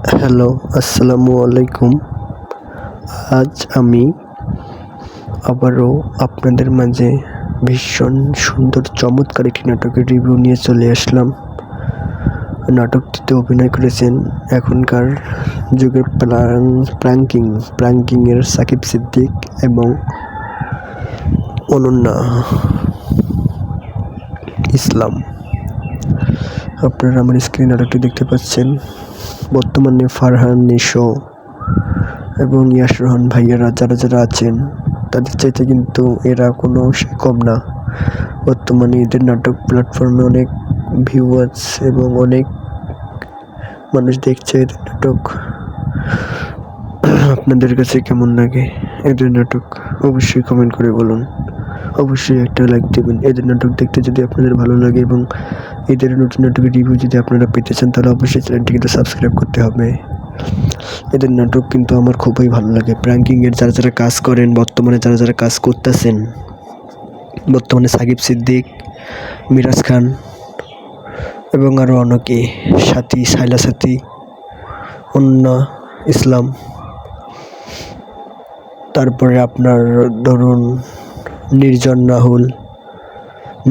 Hello, আসসালামু আলাইকুম। আজ আমি আবারও আপনাদের মাঝে ভীষণ সুন্দর চমৎকার একটি নাটকের রিভিউ নিয়ে চলে আসলাম। নাটকটিতে অভিনয় করেছেন এখনকার যুগের প্রাঙ্কিংয়ের সাকিব সিদ্দিক এবং অনন্যা ইসলাম। আপনারা আমার স্ক্রিনে নাটকটি দেখতে পাচ্ছেন। বর্তমানে ফারহান, নিশো এবং ইয়াশ রোহান ভাইয়ারা যারা আছেন তাদের চাইতে কিন্তু এরা কোনো অংশে কম না। বর্তমানে এদের নাটক প্ল্যাটফর্মে অনেক ভিউয়ার্স এবং অনেক মানুষ দেখছে এদের নাটক। আপনাদের কাছে কেমন লাগে এদের নাটক অবশ্যই কমেন্ট করে বলুন। অবশ্যই একটা লাইক দেবেন। এদের নাটক দেখতে যদি আপনাদের ভালো লাগে এবং এদের নতুন নাটকের রিভিউ যদি আপনারা পেতে চান তাহলে অবশ্যই চ্যানেলটি কিন্তু সাবস্ক্রাইব করতে হবে। এদের নাটক কিন্তু আমার খুবই ভালো লাগে। প্র্যাঙ্কিংয়ের যারা কাজ করেন, বর্তমানে যারা কাজ করতেছেন, বর্তমানে সাকিব সিদ্দিক, মিরাজ খান এবং আরও অনেকে, সাইলা সাথী, অনন্যা ইসলাম, তারপরে আপনার ধরুন নির্জন, রাহুল,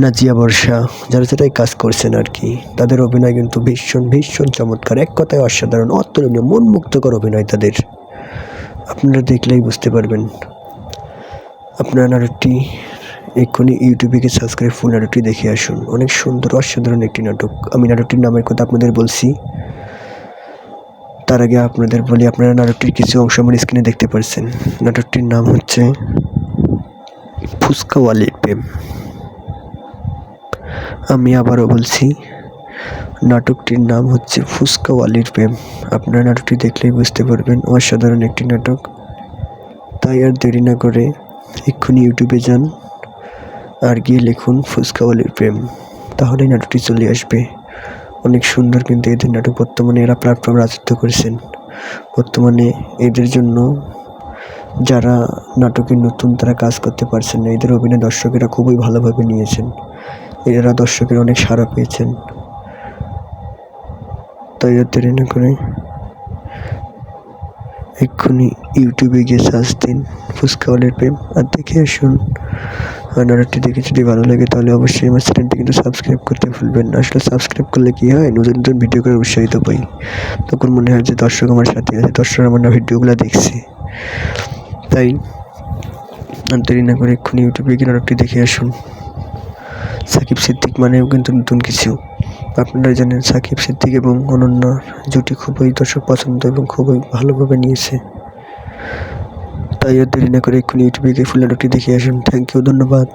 নাজিয়া বর্ষা, যারাই কাজ করছেন আর কি, তাদের অভিনয় কিন্তু ভীষণ চমৎকার। এক কথায় অসাধারণ, অতুলনীয়, মন মুগ্ধকর অভিনয় তাদের। আপনারা দেখলেই বুঝতে পারবেন। আপনারা নাটকটি এক্ষুনি ইউটিউবে গিয়ে সাবস্ক্রাইব ফুল নাটকটি দেখে আসুন। অনেক সুন্দর অসাধারণ একটি নাটক। আমি নাটকটির নামের কথা আপনাদের বলছি। তার আগে আপনাদের বলি, আপনারা নাটকটির কিছু অংশ আমার স্ক্রিনে দেখতে পাচ্ছেন। নাটকটির নাম হচ্ছে ফুচকাওয়ালির প্রেম। আমি আবারও বলছি, নাটকটির নাম হচ্ছে ফুচকাওয়ালির প্রেম। আপনারা নাটকটি দেখলেই বুঝতে পারবেন, অসাধারণ একটি নাটক। তাই আর দেরি না করে এক্ষুনি ইউটিউবে যান আর গিয়ে লিখুন ফুচকাওয়ালির প্রেম, তাহলেই নাটকটি চলে আসবে। অনেক সুন্দর কিন্তু এদের নাটক। বর্তমানে এরা প্ল্যাটফর্ম রাজত্ব করেছেন। বর্তমানে এদের জন্য যারা নাটকে নতুন তারা কাজ করতে পারছেন না, এদের অভিনয় দর্শকেরা খুবই ভালোভাবে নিয়েছেন। এরা দর্শকের অনেক সাড়া পেয়েছেন। তাই আর দেরি না করে এক্ষুনি ইউটিউবে গিয়ে সার্চ দিন ফুচকাওয়ালির প্রেম আর দেখে আসুন। আর নাটকটি দেখে যদি ভালো লাগে তাহলে অবশ্যই আমার চ্যানেলটি কিন্তু সাবস্ক্রাইব করতে ভুলবেন না। আসলে সাবস্ক্রাইব করলে কী হয়, নতুন ভিডিও করে উৎসাহিত পাই। তখন মনে হয় যে দর্শক আমার সাথে আছে, দর্শক আমার ভিডিওগুলো দেখছে। তাই আর দেরি না করে এক্ষুনি ইউটিউবে গিয়ে নাটকটি দেখে আসুন। সাকিব সিদ্দিক মানেও কিন্তু নতুন কিছু। আপনারা জানেন সাকিব সিদ্দিক এবং অনন্যার জুটি খুবই দর্শক পছন্দ এবং খুবই ভালোভাবে নিয়েছে। তাই আর দেরি না করে এক্ষুনি ইউটিউবে গিয়ে ফুল নাটকটি দেখে আসুন। থ্যাংক ইউ, ধন্যবাদ।